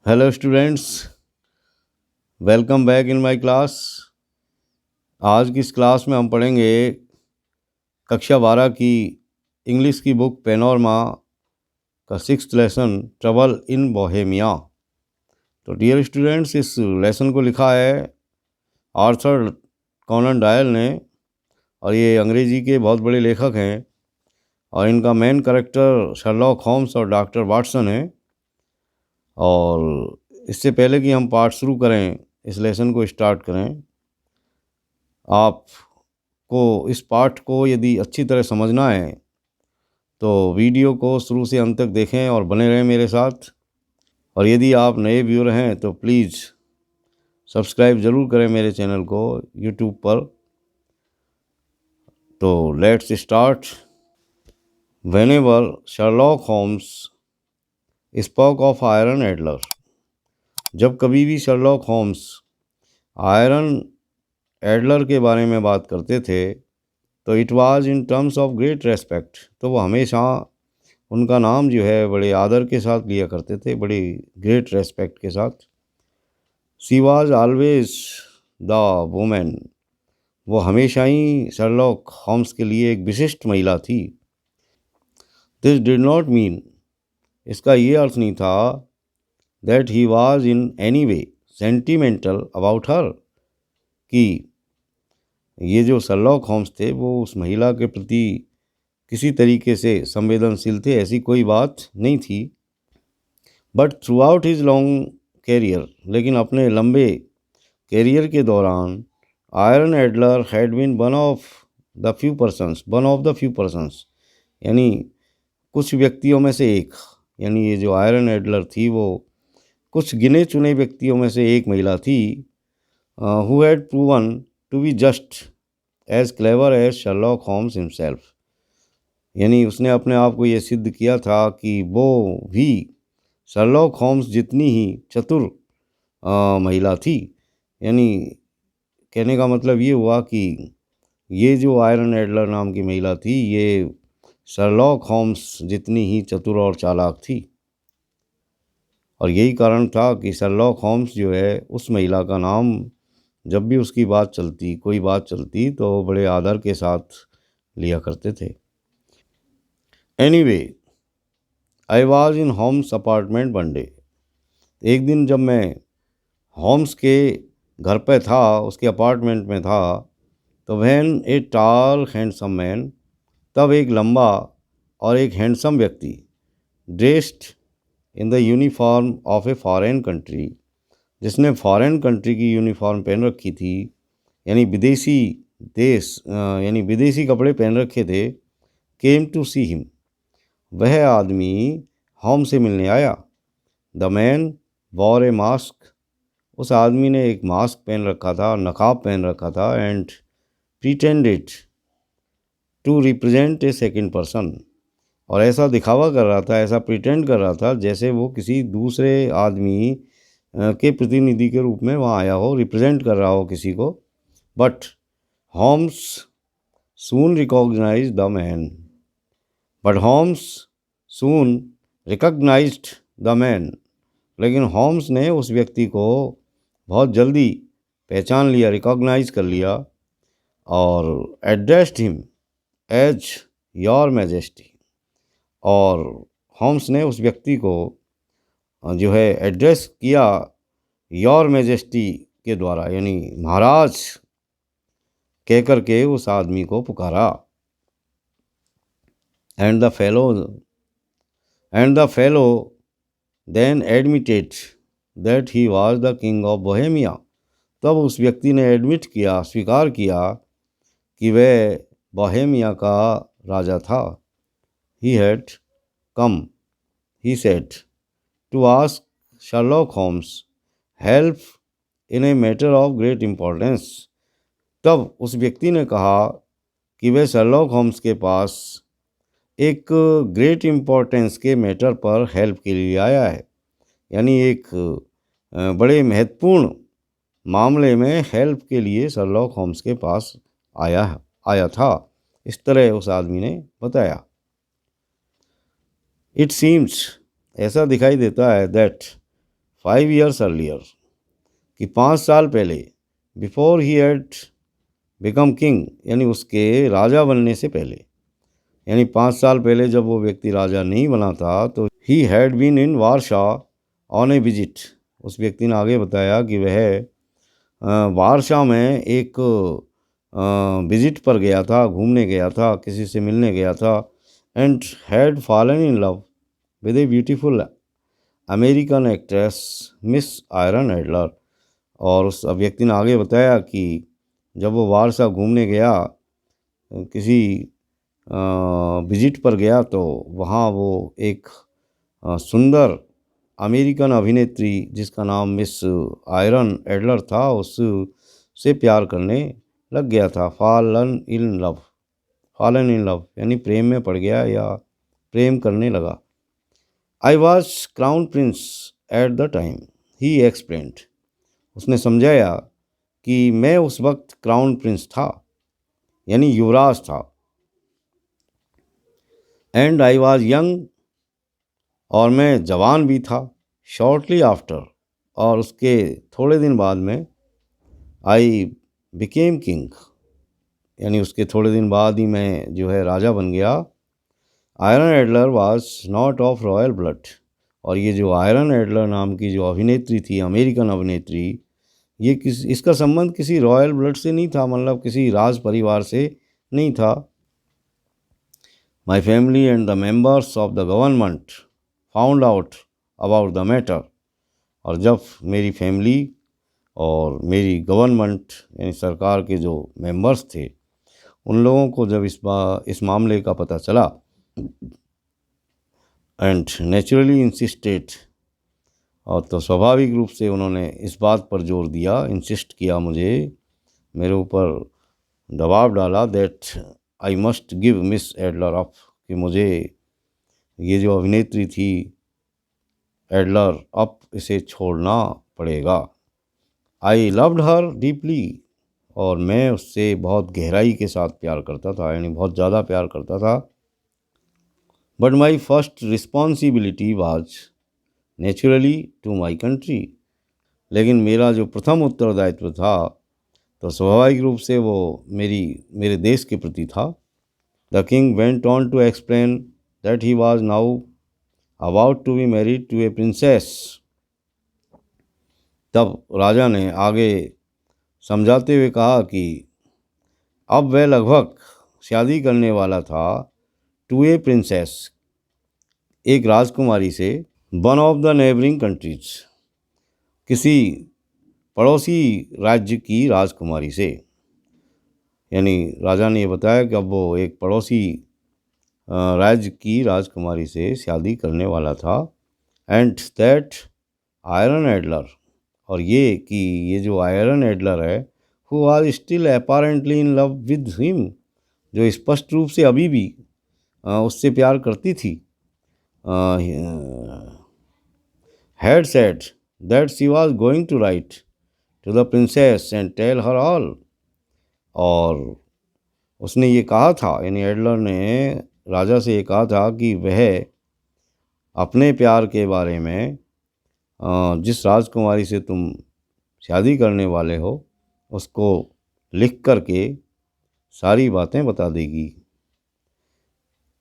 Hello students, welcome back in my class. आज की इस क्लास में हम पढ़ेंगे कक्षा 12 की इंग्लिश की बुक पेनोरमा का 6th lesson trouble in Bohemia. तो डियर स्टूडेंट्स, इस लेसन को लिखा है आर्थर कॉनन डॉयल ने और ये अंग्रेजी के बहुत बड़े लेखक हैं और इनका मेन कैरेक्टर शर्लॉक होम्स और डॉक्टर वाटसन है। और इससे पहले कि हम पाठ शुरू करें, इस लेसन को स्टार्ट करें, आपको इस पाठ को यदि अच्छी तरह समझना है तो वीडियो को शुरू से अंत तक देखें और बने रहें मेरे साथ। और यदि आप नए व्यूअर हैं तो प्लीज़ सब्सक्राइब ज़रूर करें मेरे चैनल को यूट्यूब पर। तो let's start. Whenever Sherlock Holmes spoke of Irene Adler, जब कभी भी शर्लॉक होम्स आयरन एडलर के बारे में बात करते थे तो it was in terms of great respect, तो वो हमेशा उनका नाम जो है बड़े आदर के साथ लिया करते थे, बड़ी ग्रेट रेस्पेक्ट के साथ। She was always the women, वो हमेशा ही शर्लॉक होम्स के लिए एक विशिष्ट महिला थी। दिस डिड नॉट मीन, इसका ये अर्थ नहीं था that he was in any way sentimental about her, कि ये जो शर्लॉक होम्स थे वो उस महिला के प्रति किसी तरीके से संवेदनशील थे, ऐसी कोई बात नहीं थी। But throughout his long career, लेकिन अपने लंबे कैरियर के दौरान Irene Adler had been one of the few persons, यानी कुछ व्यक्तियों में से एक, यानी ये जो आयरन एडलर थी वो कुछ गिने चुने व्यक्तियों में से एक महिला थी, who had proven to be just as clever as Sherlock Holmes himself, यानी उसने अपने आप को ये सिद्ध किया था कि वो भी शर्लॉक होम्स जितनी ही चतुर महिला थी। यानी कहने का मतलब ये हुआ कि ये जो आयरन एडलर नाम की महिला थी ये शर्लॉक होम्स जितनी ही चतुर और चालाक थी। और यही कारण था कि शर्लॉक होम्स जो है उस महिला का नाम जब भी उसकी बात चलती, कोई बात चलती, तो बड़े आदर के साथ लिया करते थे। Anyway, I was in Holmes apartment one day, एक दिन जब मैं होम्स के घर पे था, उसके अपार्टमेंट में था, तो when a tall handsome man, तब एक लंबा और एक हैंडसम व्यक्ति, dressed in the uniform of a foreign country, जिसने फॉरेन कंट्री की यूनिफॉर्म पहन रखी थी, यानी विदेशी देश, यानी विदेशी कपड़े पहन रखे थे, केम टू सी हिम, वह आदमी होम से मिलने आया। The man war A mask, उस आदमी ने एक मास्क पहन रखा था, नकाब पहन रखा था, and pretended to represent a second person, और ऐसा दिखावा कर रहा था, ऐसा प्रिटेंड कर रहा था जैसे वो किसी दूसरे आदमी के प्रतिनिधि के रूप में वहाँ आया हो, रिप्रेजेंट कर रहा हो किसी को। But Holmes soon recognize the man, but Holmes soon recognized the man, लेकिन होम्स ने उस व्यक्ति को बहुत जल्दी पहचान लिया, रिकॉग्नाइज कर लिया, और addressed him as your majesty, और होम्स ने उस व्यक्ति को जो है एड्रेस किया योर मैजेस्टी के द्वारा, यानी महाराज कह कर के उस आदमी को पुकारा। And the fellow then admitted that he was the king of Bohemia, तब उस व्यक्ति ने एडमिट किया, स्वीकार किया कि वह बोहेमिया का राजा था। He had come, he said, to ask Sherlock Holmes help in a matter of great importance, तब उस व्यक्ति ने कहा कि वह शर्लॉक होम्स के पास एक ग्रेट इम्पोर्टेंस के मैटर पर हेल्प के लिए आया है, यानी एक बड़े महत्वपूर्ण मामले में हेल्प के लिए शर्लॉक होम्स के पास आया था, इस तरह उस आदमी ने बताया। इट सीम्स, ऐसा दिखाई देता है, दैट 5 years earlier, कि 5 साल पहले, before he had become king, यानी उसके राजा बनने से पहले, यानी 5 साल पहले जब वो व्यक्ति राजा नहीं बना था, तो ही had been in Warsaw on a visit. उस व्यक्ति ने आगे बताया कि वह वारशा में एक विजिट पर गया था, घूमने गया था, किसी से मिलने गया था, and had fallen in love with a beautiful American actress miss iron Adler. और उस व्यक्ति ने आगे बताया कि जब वो वारसा घूमने गया, किसी विजिट पर गया, तो वहाँ वो एक सुंदर अमेरिकन अभिनेत्री जिसका नाम मिस आयरन एडलर था, उससे प्यार करने लग गया था। फॉलन इन लव यानी प्रेम में पड़ गया या प्रेम करने लगा। I was crown Prince at the time, he explained. उसने समझाया कि मैं उस वक्त क्राउन प्रिंस था, यानी युवराज था। एंड आई वॉज यंग, और मैं जवान भी था। शॉर्टली आफ्टर, और उसके थोड़े दिन बाद में, आई बिकेम किंग, यानी उसके थोड़े दिन बाद ही मैं जो है राजा बन गया। Iron Adler was not of royal blood, और ये जो आयरन एडलर नाम की जो अभिनेत्री थी, अमेरिकन अभिनेत्री, ये इसका संबंध किसी रॉयल ब्लड से नहीं था, मतलब किसी राज परिवार से नहीं था। My family and the members of the government found out about the matter, और जब मेरी फैमिली और मेरी गवर्नमेंट यानी सरकार के जो मेंबर्स थे, उन लोगों को जब इस मामले का पता चला, एंड नेचुरली इंसिस्टेड, और तो स्वाभाविक रूप से उन्होंने इस बात पर जोर दिया, इंसिस्ट किया, मेरे ऊपर दबाव डाला, that I must give miss Adler up, कि मुझे ये जो अभिनेत्री थी एडलर अप, इसे छोड़ना पड़ेगा। आई लव्ड हर डीपली, और मैं उससे बहुत गहराई के साथ प्यार करता था, यानी बहुत ज़्यादा प्यार करता था। But my first responsibility was naturally to my country, लेकिन मेरा जो प्रथम उत्तरदायित्व था, तो स्वाभाविक रूप से वो मेरे देश के प्रति था। The king went on to explain that he was now about to be married to a princess. तब राजा ने आगे समझाते हुए कहा कि अब वह लगभग शादी करने वाला था टू ए प्रिंसेस, एक राजकुमारी से, one of the neighbouring countries, किसी पड़ोसी राज्य की राजकुमारी से। यानी राजा ने ये बताया कि अब वो एक पड़ोसी राज्य की राजकुमारी से शादी करने वाला था। एंड दैट आयरन एडलर, और ये कि ये जो आयरन एडलर है, who are still apparently in love with him, जो स्पष्ट रूप से अभी भी उससे प्यार करती थी, had said that she was going to write to the princess and tell her all, और उसने ये कहा था, यानी एडलर ने राजा से ये कहा था कि वह अपने प्यार के बारे में जिस राजकुमारी से तुम शादी करने वाले हो, उसको लिख करके सारी बातें बता देगी।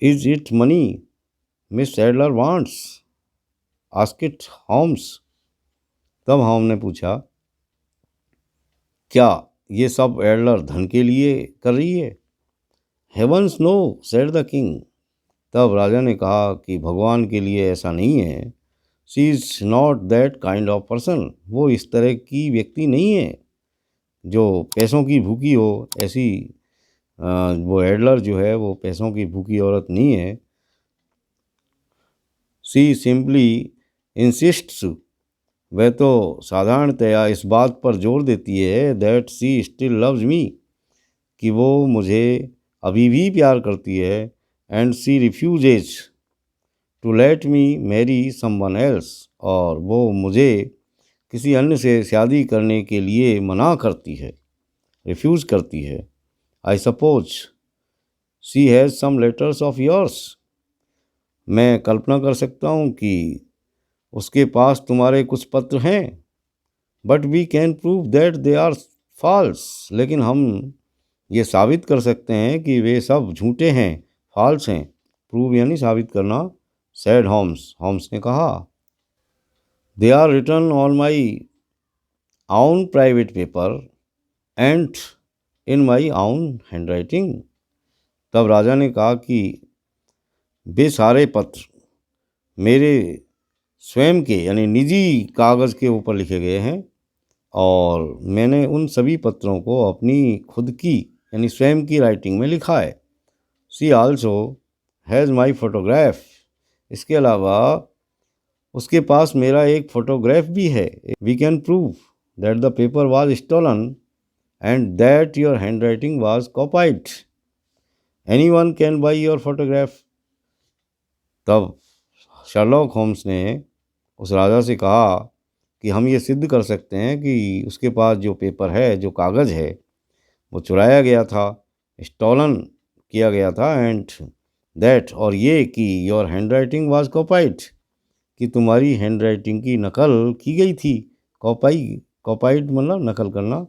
Is it money Miss Adler wants, asked Holmes. तब होम ने पूछा, क्या ये सब एडलर धन के लिए कर रही है? Heavens no, said the king. तब राजा ने कहा कि भगवान के लिए ऐसा नहीं है। She is not that kind of person, वो इस तरह की व्यक्ति नहीं है जो पैसों की भूखी हो। ऐसी वो एडलर जो है वो पैसों की भूखी औरत नहीं है। शी सिंपली इंसिस्ट्स, वह तो साधारणतया इस बात पर जोर देती है, that she still loves me, कि वो मुझे अभी भी प्यार करती है। And she refuses to let me marry someone else, और वो मुझे किसी अन्य से शादी करने के लिए मना करती है, रिफ्यूज़ करती है। I suppose she has some letters of yours, मैं कल्पना कर सकता हूँ कि उसके पास तुम्हारे कुछ पत्र हैं, but we can prove that they are false, लेकिन हम ये साबित कर सकते हैं कि वे सब झूठे हैं, फॉल्स हैं। प्रूव यानी साबित करना। सैड होम्स, होम्स ने कहा। They are written on my own private paper and in my own handwriting. तब राजा ने कहा कि वे सारे पत्र मेरे स्वयं के यानी निजी कागज़ के ऊपर लिखे गए हैं, और मैंने उन सभी पत्रों को अपनी खुद की यानी स्वयं की राइटिंग में लिखा है। She also has my photograph. इसके अलावा उसके पास मेरा एक फ़ोटोग्राफ भी है। We can prove that the paper was stolen and that your hand writing was copied. Anyone can buy your photograph. तब शर्लॉक होम्स ने उस राजा से कहा कि हम ये सिद्ध कर सकते हैं कि उसके पास जो पेपर है, जो कागज़ है, वो चुराया गया था, स्टोलन किया गया था, एंड दैट, और ये कि योर हैंड राइटिंग वाज कॉपाइड, कि तुम्हारी हैंड राइटिंग की नकल की गई थी। कॉपाइड मतलब नकल करना।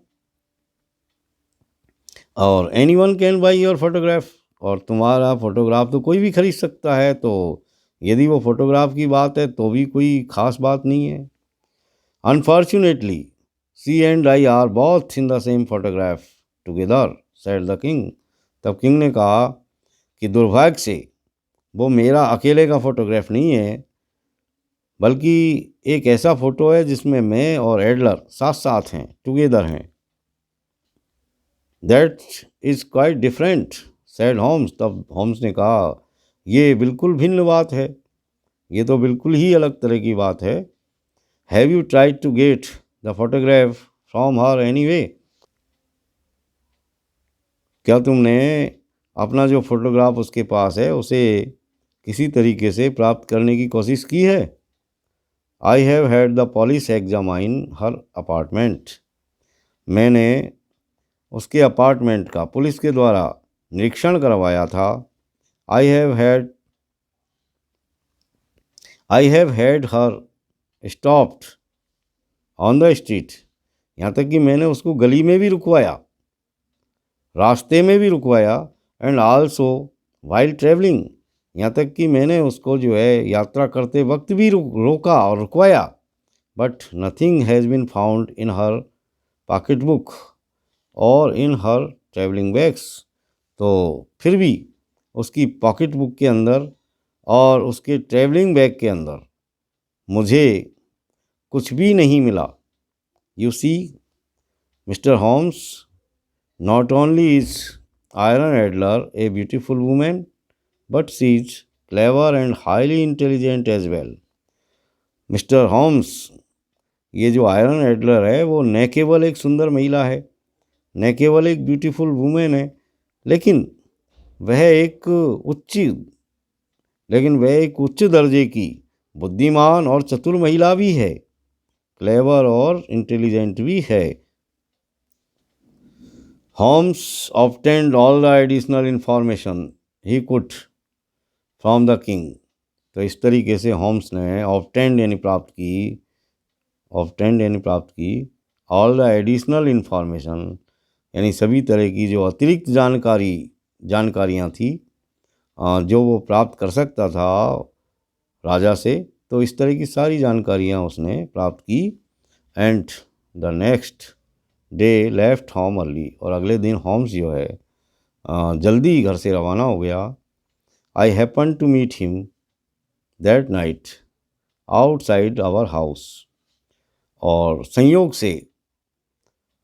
और any one can buy your photograph, और तुम्हारा फ़ोटोग्राफ तो कोई भी खरीद सकता है, तो यदि वो फ़ोटोग्राफ की बात है तो भी कोई ख़ास बात नहीं है। Unfortunately she and I are both in the same photograph together, said the king. तब किंग ने कहा कि दुर्भाग्य से वो मेरा अकेले का फ़ोटोग्राफ नहीं है, बल्कि एक ऐसा फ़ोटो है जिसमें मैं और एडलर साथ साथ हैं, टुगेदर हैं। That is quite different, said Holmes. तब होम्स ने कहा ये बिल्कुल भिन्न बात है, ये तो बिल्कुल ही अलग तरह की बात है। Have you tried to get the photograph from her anyway. क्या तुमने अपना जो फ़ोटोग्राफ उसके पास है उसे किसी तरीके से प्राप्त करने की कोशिश की है? I have had the police examine her apartment. मैंने उसके अपार्टमेंट का पुलिस के द्वारा निरीक्षण करवाया था। I have had her stopped on the street. यहाँ तक कि मैंने उसको गली में भी रुकवाया, रास्ते में भी रुकवाया, एंड आल्सो वाइल ट्रेवलिंग। यहाँ तक कि मैंने उसको जो है यात्रा करते वक्त भी रोका और रुकवाया। But nothing has been found in her pocket book और इन हर ट्रैवलिंग बैग्स। तो फिर भी उसकी पॉकेट बुक के अंदर और उसके ट्रैवलिंग बैग के अंदर मुझे कुछ भी नहीं मिला। You see mister Holmes, not only is Iron Adler a beautiful woman, but she is clever and highly intelligent as well. Mister Holmes, ये जो आयरन एडलर है वो न केवल एक सुंदर महिला है, न केवल एक ब्यूटीफुल वुमेन है, लेकिन वह एक उच्च दर्जे की बुद्धिमान और चतुर महिला भी है, क्लेवर और इंटेलिजेंट भी है। Holmes obtained all the additional information he could from the king. तो इस तरीके से होम्स ने ऑब्टेंड यानी प्राप्त की ऑल द एडिशनल इंफॉर्मेशन, यानी सभी तरह की जो अतिरिक्त जानकारियाँ थी जो वो प्राप्त कर सकता था राजा से। तो इस तरह की सारी जानकारियाँ उसने प्राप्त की। And the next day left home early, और अगले दिन होम्स जो है जल्दी घर से रवाना हो गया। I happen to meet him that night outside our house, और संयोग से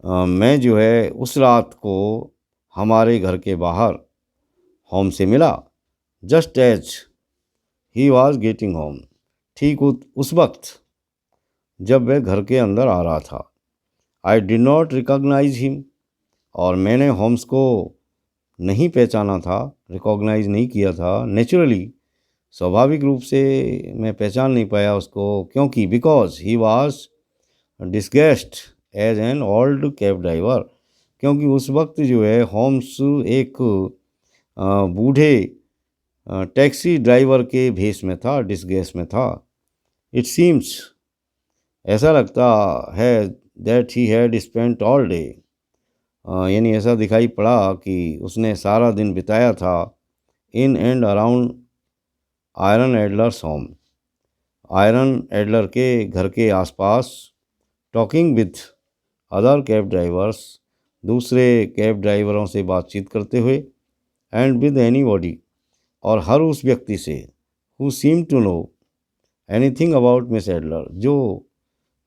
मैं जो है उस रात को हमारे घर के बाहर होम से मिला। Just as he was getting home, ठीक उस वक्त जब वह घर के अंदर आ रहा था। I did not recognise him, और मैंने होम्स को नहीं पहचाना था, रिकॉग्नाइज नहीं किया था। नेचुरली, स्वाभाविक रूप से मैं पहचान नहीं पाया उसको, क्योंकि because he was disguised as an old cab driver, क्योंकि उस वक्त जो है होम्स एक बूढ़े टैक्सी ड्राइवर के भेष में था, डिस्गेस में था। इट सीम्स, ऐसा लगता है, that he had spent all day, यानी ऐसा दिखाई पड़ा कि उसने सारा दिन बिताया था in and around Irene Adler's home, Irene Adler के घर के आसपास, talking with other cab drivers, दूसरे कैब ड्राइवरों से बातचीत करते हुए, एंड विद एनीबॉडी, और हर उस व्यक्ति से, who seem to know anything about Miss Adler, जो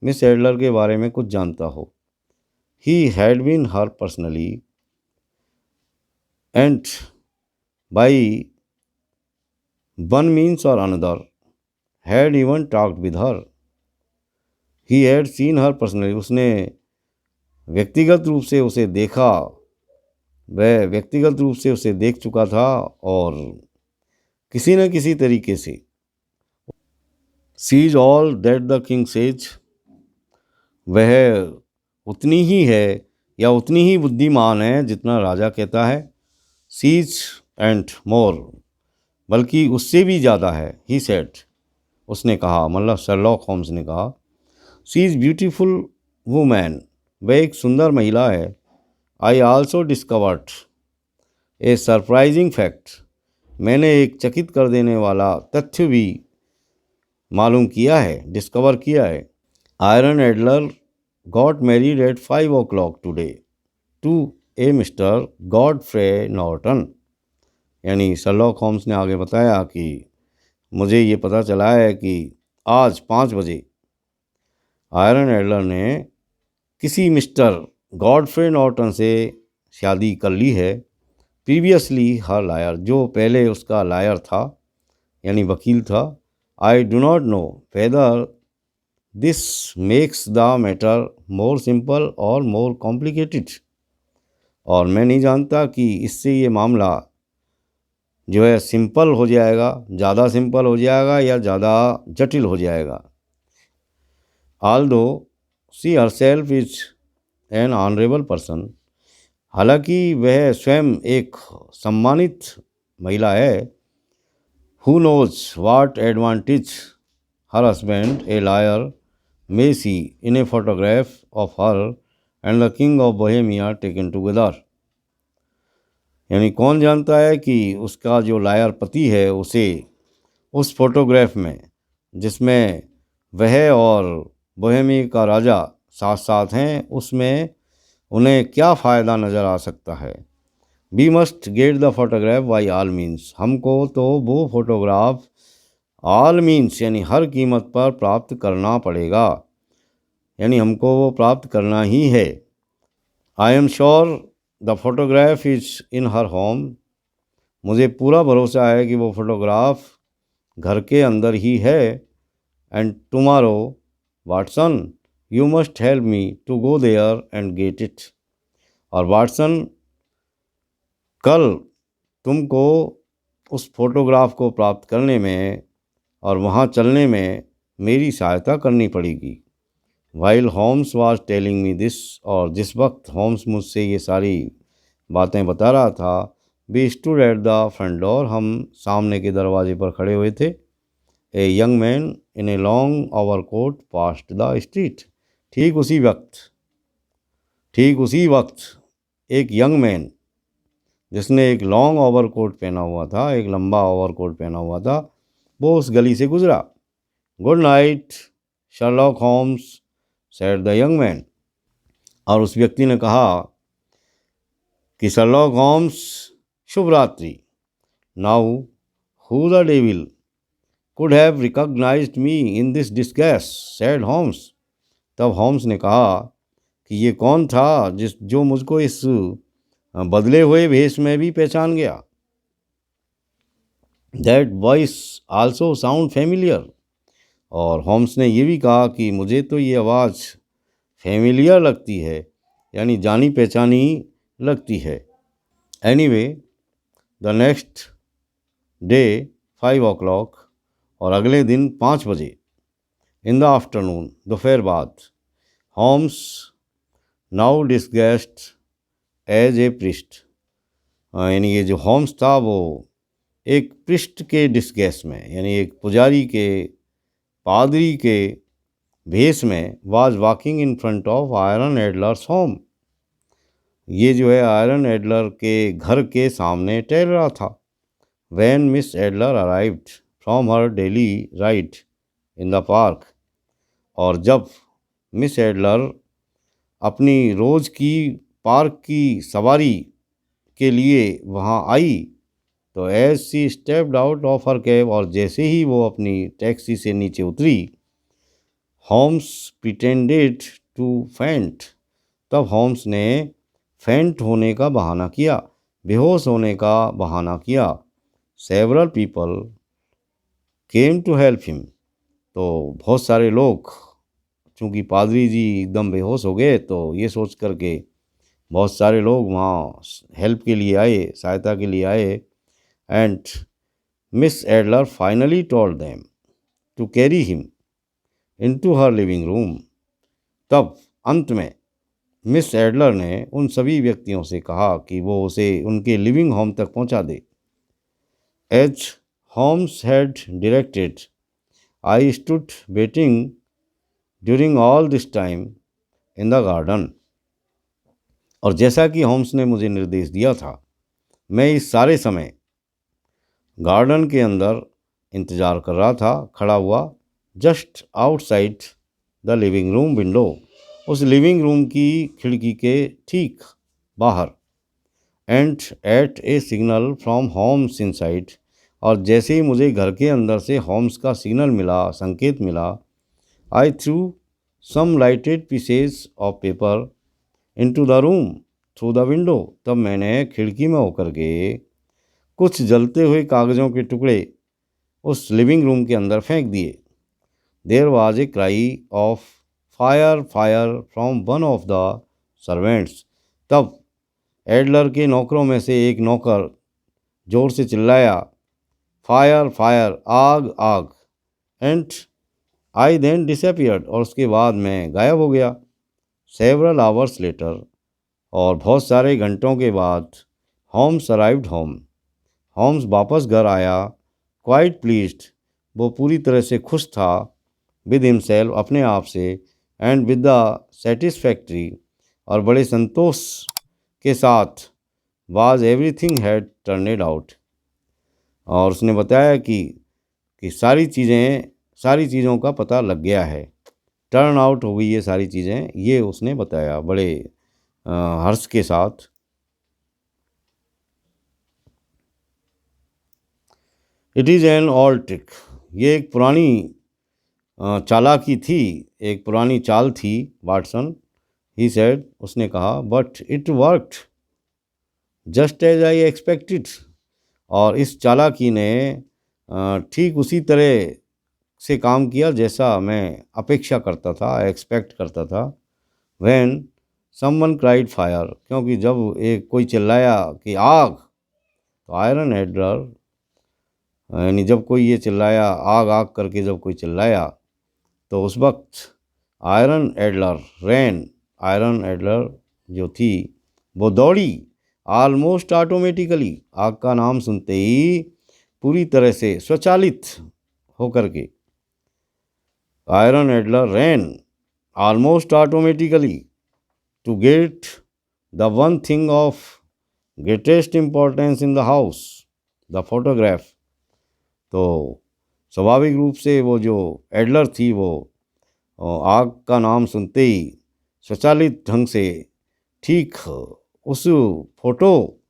मिस एडलर के बारे में कुछ जानता हो। He had been her personally and by one means or another had even talked with her. He had seen her personally, उसने व्यक्तिगत रूप से उसे देखा, वह व्यक्तिगत रूप से उसे देख चुका था, और किसी न किसी तरीके से she is all that the king says, वह उतनी ही है या उतनी ही बुद्धिमान है जितना राजा कहता है। सीज एंड मोर, बल्कि उससे भी ज़्यादा है। ही सेड, उसने कहा, मतलब शर्लॉक होम्स ने कहा। शी इज़ ब्यूटीफुल वुमैन, वह एक सुंदर महिला है। I also discovered A surprising fact, मैंने एक चकित कर देने वाला तथ्य भी मालूम किया है, डिस्कवर किया है। Irene Adler got married at 5 o'clock today to a mister Godfrey Norton, यानी शर्लॉक होम्स ने आगे बताया कि मुझे ये पता चला है कि आज 5 बजे आयरन एडलर ने किसी मिस्टर गॉडफ्रे नॉर्टन से शादी कर ली है। प्रीवियसली हर लायर, जो पहले उसका लायर था यानी वकील था। I do not know whether this makes the matter more simple और मोर कॉम्प्लिकेटेड, और मैं नहीं जानता कि इससे ये मामला जो है सिंपल हो जाएगा, ज़्यादा सिंपल हो जाएगा या ज़्यादा जटिल हो जाएगा। although she herself is an honorable person, हालांकि वह स्वयं एक सम्मानित महिला है। who knows what advantage her husband, a lawyer, may see in a photograph of her and the king of Bohemia taken together, यानी कौन जानता है कि उसका जो लायर पति है उसे उस फोटोग्राफ में, जिसमें वह और बोहेमी का राजा साथ साथ हैं, उसमें उन्हें क्या फ़ायदा नज़र आ सकता है। We must get the photograph by all means, हमको तो वो फोटोग्राफ आल मीन्स यानी हर कीमत पर प्राप्त करना पड़ेगा, यानी हमको वो प्राप्त करना ही है। I am sure the photograph is in her home, मुझे पूरा भरोसा है कि वो फोटोग्राफ घर के अंदर ही है। And tomorrow Watson you must help me to go there and get it, और वाटसन कल तुमको उस फोटोग्राफ को प्राप्त करने में और वहाँ चलने में मेरी सहायता करनी पड़ेगी। While Holmes was telling me this, और जिस वक्त होम्स मुझसे ये सारी बातें बता रहा था, we stood at the front door, हम सामने के दरवाजे पर खड़े हुए थे। A young man in a long overcoat passed the street, ठीक उसी वक्त एक यंग मैन जिसने एक लॉन्ग ओवरकोट पहना हुआ था, एक लंबा ओवरकोट पहना हुआ था, वो उस गली से गुजरा। Good night Sherlock Holmes said the young man, और उस व्यक्ति ने कहा कि शर्लॉक होम्स शुभ रात्रि। Now who the devil could have recognized me in this disguise, said Holmes. तब होम्स ने कहा कि ये कौन था जो मुझको इस बदले हुए भेष में भी पहचान गया। That voice also sound familiar, और होम्स ने ये भी कहा कि मुझे तो ये आवाज़ फेमिलियर लगती है, यानी जानी पहचानी लगती है। Anyway the next day 5 o'clock, और अगले दिन 5 बजे, इन द आफ्टरनून, दोपहर बाद, Holmes now disguised as a priest, यानी ये जो होम्स था वो एक पृष्ठ के डिस्गेस में, यानी एक पुजारी के पादरी के भेष में was walking in front of Irene Adler's home. ये जो है आयरन एडलर के घर के सामने टहल रहा था। When Miss Adler arrived from her daily ride in the park, और जब मिस एडलर अपनी रोज़ की पार्क की सवारी के लिए वहाँ आई, तो as she stepped out of her cab, और जैसे ही वो अपनी टैक्सी से नीचे उतरी, होम्स प्रिटेंडेड टू फेंट, तब होम्स ने फेंट होने का बहाना किया, बेहोश होने का बहाना किया। Several people came to help him, तो बहुत सारे लोग, चूँकि पादरी जी एकदम बेहोश हो गए, तो ये सोच कर के बहुत सारे लोग वहाँ हेल्प के लिए आए, सहायता के लिए आए। And miss Adler finally told them to carry him into her living room. तब अंत में मिस एडलर ने उन सभी व्यक्तियों से कहा कि वो उसे उनके लिविंग होम तक पहुंचा दे। As Holmes had directed, I stood waiting during all this time in the garden. और जैसा कि होम्स ने मुझे निर्देश दिया था, मैं इस सारे समय गार्डन के अंदर इंतज़ार कर रहा था, खड़ा हुआ, just outside the living room window, उस लिविंग रूम की खिड़की के ठीक बाहर। And at a signal from Holmes inside, और जैसे ही मुझे घर के अंदर से होम्स का सिग्नल मिला, संकेत मिला, I threw some lighted pieces of paper into the room through the window, तब मैंने खिड़की में होकर के कुछ जलते हुए कागज़ों के टुकड़े उस लिविंग रूम के अंदर फेंक दिए। There was a cry of fire fire from one of the servants, तब एडलर के नौकरों में से एक नौकर जोर से चिल्लाया, फायर फायर, आग आग। एंड आई देन डिसअपियर्ड, और उसके बाद मैं गायब हो गया। सेवरल आवर्स लेटर, और बहुत सारे घंटों के बाद, होम्स अराइव्ड होम, होम्स वापस घर आया। क्वाइट प्लीज्ड, वो पूरी तरह से खुश था, विद हिमसेल्फ, अपने आप से, एंड विद द सेटिस्फैक्ट्री, और बड़े संतोष के साथ, was everything had turned out, और उसने बताया कि सारी चीज़ों का पता लग गया है, टर्न आउट हो गई ये सारी चीज़ें, ये उसने बताया बड़े हर्ष के साथ। It is an old trick, ये एक पुरानी चालाकी थी, एक पुरानी चाल थी, वाटसन, ही सेड, उसने कहा, but it worked just as I expected, और इस चालाकी ने ठीक उसी तरह से काम किया जैसा मैं अपेक्षा करता था, एक्सपेक्ट करता था। व्हेन समवन क्राइड फायर, क्योंकि जब एक कोई चिल्लाया कि आग, तो आयरन एडलर, यानी जब कोई ये चिल्लाया आग आग करके, जब कोई चिल्लाया, तो उस वक्त आयरन एडलर जो थी वो दौड़ी, ऑलमोस्ट ऑटोमेटिकली, आग का नाम सुनते ही पूरी तरह से स्वचालित होकर के, Irene Adler ran almost automatically to get the one thing of greatest importance in the house, the photograph. तो स्वाभाविक रूप से वो जो एडलर थी, वो आग का नाम सुनते ही स्वचालित ढंग से ठीक उस फोटो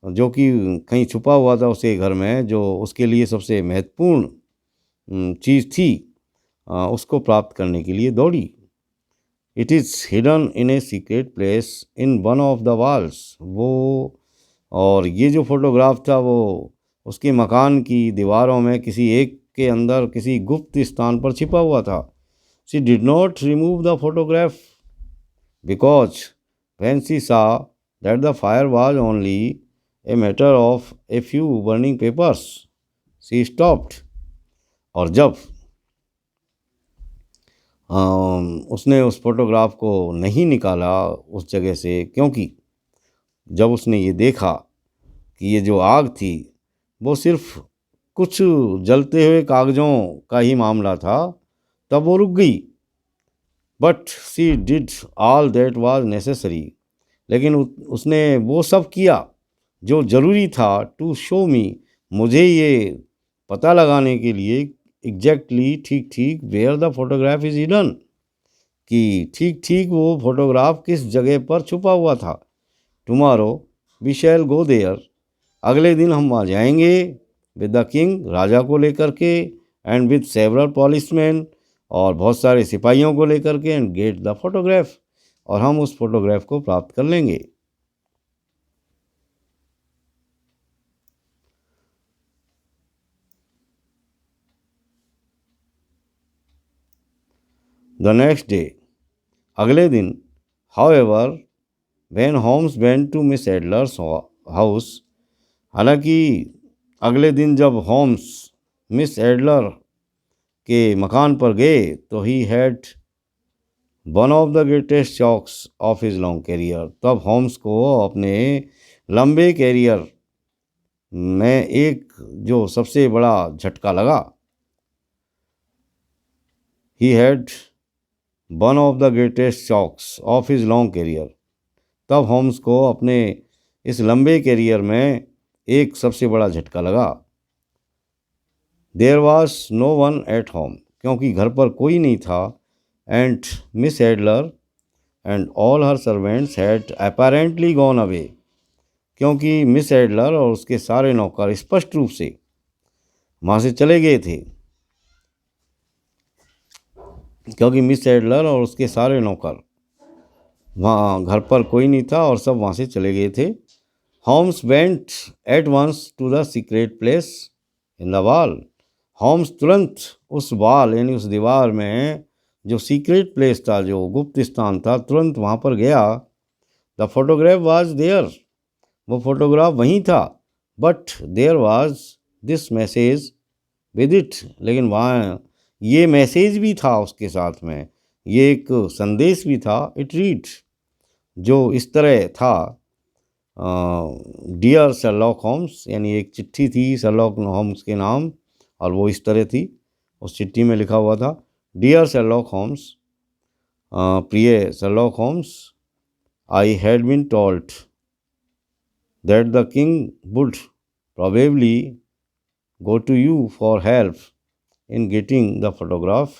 जो कि कहीं छुपा हुआ था उसके घर में, जो उसके लिए सबसे महत्वपूर्ण चीज़ थी, उसको प्राप्त करने के लिए दौड़ी। It is hidden in a secret place in one of the walls, वो, और ये जो फोटोग्राफ था वो उसके मकान की दीवारों में किसी एक के अंदर किसी गुप्त स्थान पर छिपा हुआ था। She did not remove the photograph because when she saw that the fire was only A matter of a few burning papers, she stopped, और जब उसने उस फोटोग्राफ को नहीं निकाला उस जगह से, क्योंकि जब उसने ये देखा कि ये जो आग थी वो सिर्फ कुछ जलते हुए कागज़ों का ही मामला था, तब वो रुक गई। But she did all that was necessary, लेकिन उसने वो सब किया जो ज़रूरी था, टू शो मी, मुझे ये पता लगाने के लिए, एग्जैक्टली ठीक ठीक, where the photograph is hidden, कि ठीक ठीक वो फोटोग्राफ किस जगह पर छुपा हुआ था। Tomorrow we shall go there, अगले दिन हम वहाँ जाएंगे, विद द किंग, राजा को लेकर के, एंड विद सेवरल पॉलिसमैन, और बहुत सारे सिपाहियों को लेकर के, एंड गेट द फोटोग्राफ, और हम उस फोटोग्राफ को प्राप्त कर लेंगे। द नेक्स्ट डे, अगले दिन, however, when Holmes went to Miss Adler's house, हालांकि अगले दिन जब होम्स मिस एडलर के मकान पर गए तो ही had one of the greatest shocks of his long career, तब होम्स को अपने लंबे कैरियर में एक जो सबसे बड़ा झटका लगा। He had one of the greatest shocks of his long career, तब होम्स को अपने इस लंबे कैरियर में एक सबसे बड़ा झटका लगा। There was no one at home, क्योंकि घर पर कोई नहीं था, and miss Adler and all her servants had apparently gone away, क्योंकि मिस एडलर और उसके सारे नौकर स्पष्ट रूप से वहाँ से चले गए थे, क्योंकि मिस एडलर और उसके सारे नौकर, वहाँ घर पर कोई नहीं था और सब वहाँ से चले गए थे। Holmes went at once to the secret place in the wall, Holmes तुरंत उस वॉल यानी उस दीवार में जो सीक्रेट प्लेस था, जो गुप्त स्थान था, तुरंत वहाँ पर गया। द फोटोग्राफ वाज देयर, वो फोटोग्राफ वहीं था, but there was this message with it, लेकिन वहाँ ये मैसेज भी था उसके साथ में, ये एक संदेश भी था। इट रीड, जो इस तरह था, डियर शर्लॉक होम्स, यानी एक चिट्ठी थी शर्लॉक होम्स के नाम, और वो इस तरह थी, उस चिट्ठी में लिखा हुआ था, डियर शर्लॉक होम्स, प्रिय Sherlock Holmes, I had been told that the king would probably go to you for help in getting the photograph,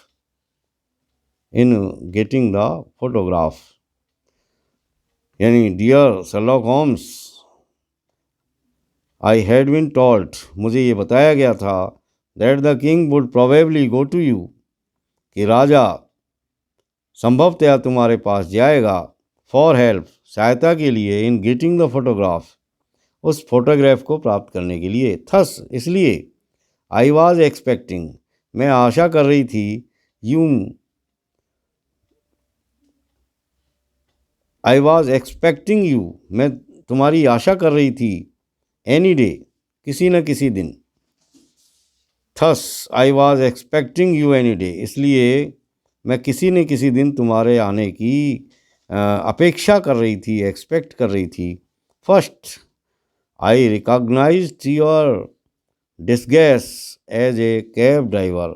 यानी dear Sherlock Holmes, I had been told, मुझे ये बताया गया था, that the king would probably go to you, कि राजा संभवतया तुम्हारे पास जाएगा, फॉर हेल्प, सहायता के लिए, इन गेटिंग द फोटोग्राफ, उस फोटोग्राफ को प्राप्त करने के लिए। थस, इसलिए, आई वॉज एक्सपेक्टिंग, मैं आशा कर रही थी, you, I was expecting you, मैं तुम्हारी आशा कर रही थी, एनी डे, किसी न किसी दिन। Thus I was expecting you any day, इसलिए मैं किसी न किसी दिन तुम्हारे आने की अपेक्षा कर रही थी, एक्सपेक्ट कर रही थी। First, I recognised your disguise as a cab driver,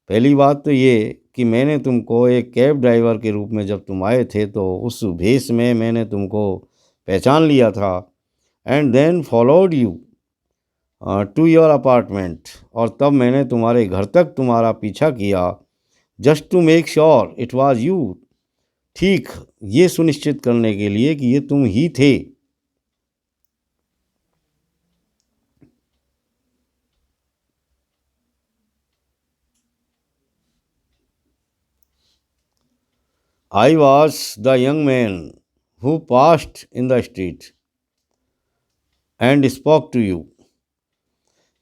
पहली बात तो ये कि मैंने तुमको एक कैब ड्राइवर के रूप में, जब तुम आए थे तो उस भेष में मैंने तुमको पहचान लिया था। And then followed you to your apartment, और तब मैंने तुम्हारे घर तक तुम्हारा पीछा किया, just to make sure it was you, ठीक ये सुनिश्चित करने के लिए कि ये तुम ही थे। I was the young man who passed in the street and spoke to you.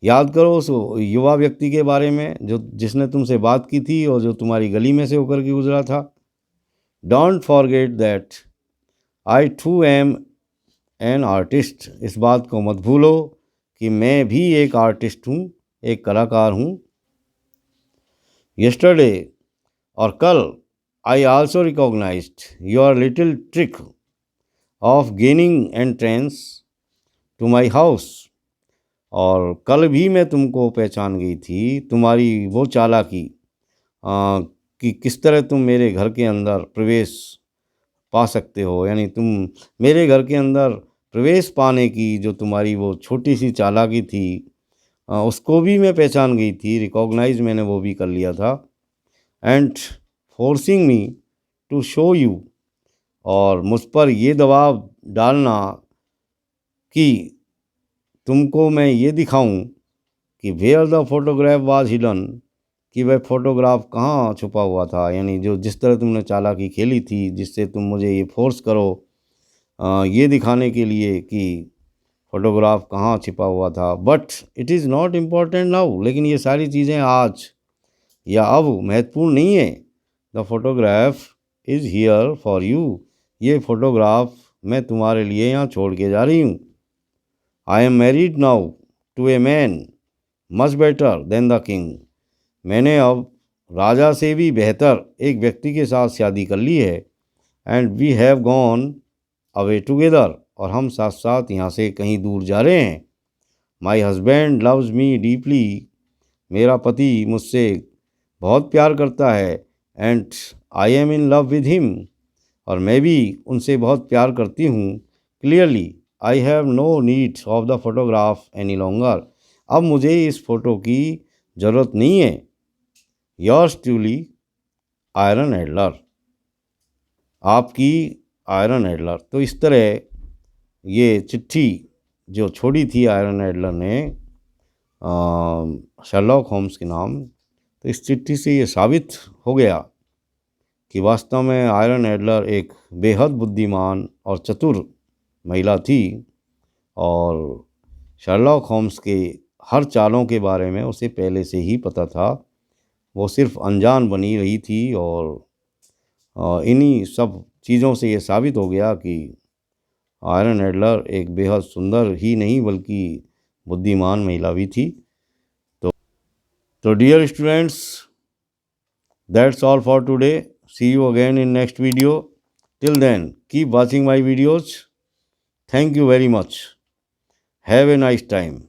याद करो उस युवा व्यक्ति के बारे में जो जिसने तुमसे बात की थी और जो तुम्हारी गली में से होकर के गुजरा था। Don't forget that I too am an artist, इस बात को मत भूलो कि मैं भी एक आर्टिस्ट हूँ, एक कलाकार हूँ। यस्टरडे, और कल, I also recognized your little trick of gaining entrance to my house, और कल भी मैं तुमको पहचान गई थी, तुम्हारी वो चालाकी कि किस तरह तुम मेरे घर के अंदर प्रवेश पा सकते हो, यानी तुम मेरे घर के अंदर प्रवेश पाने की जो तुम्हारी वो छोटी सी चालाकी थी, उसको भी मैं पहचान गई थी, रिकॉग्नाइज मैंने वो भी कर लिया था। And forcing me to show you, और मुझ पर ये दबाव डालना कि तुमको मैं ये दिखाऊं कि where the photograph was hidden, कि वह फ़ोटोग्राफ कहाँ छुपा हुआ था, यानी जो जिस तरह तुमने चालाकी खेली थी जिससे तुम मुझे ये फोर्स करो ये दिखाने के लिए कि फ़ोटोग्राफ कहाँ छिपा हुआ था। But it is not important now, लेकिन ये सारी चीज़ें आज या अब महत्वपूर्ण नहीं है। The photograph is here for you, ये फ़ोटोग्राफ मैं तुम्हारे लिए यहाँ छोड़ के जा रही हूँ। I am married now to a man much better than the king, मैंने अब राजा से भी बेहतर एक व्यक्ति के साथ शादी कर ली है। And we have gone away together, और हम साथ साथ यहाँ से कहीं दूर जा रहे हैं। My husband loves me deeply, मेरा पति मुझसे बहुत प्यार करता है। And I am in love with him, और मैं भी उनसे बहुत प्यार करती हूँ। Clearly I have no need of the photograph any longer, अब मुझे इस फ़ोटो की ज़रूरत नहीं है। योर्स ट्रूली आयरन एडलर, आपकी आयरन एडलर। तो इस तरह ये चिट्ठी जो छोड़ी थी आयरन एडलर ने शर्लॉक होम्स के नाम, तो इस चिट्ठी से ये साबित हो गया कि वास्तव में आयरन एडलर एक बेहद बुद्धिमान और चतुर महिला थी, और शर्लॉक होम्स के हर चालों के बारे में उसे पहले से ही पता था। वो सिर्फ अनजान बनी रही थी, और इन्हीं सब चीज़ों से ये साबित हो गया कि आयरन एडलर एक बेहद सुंदर ही नहीं बल्कि बुद्धिमान महिला भी थी। तो dear students, that's all for today, see you again in next video. Till then keep watching my videos. Thank you very much, have a nice time.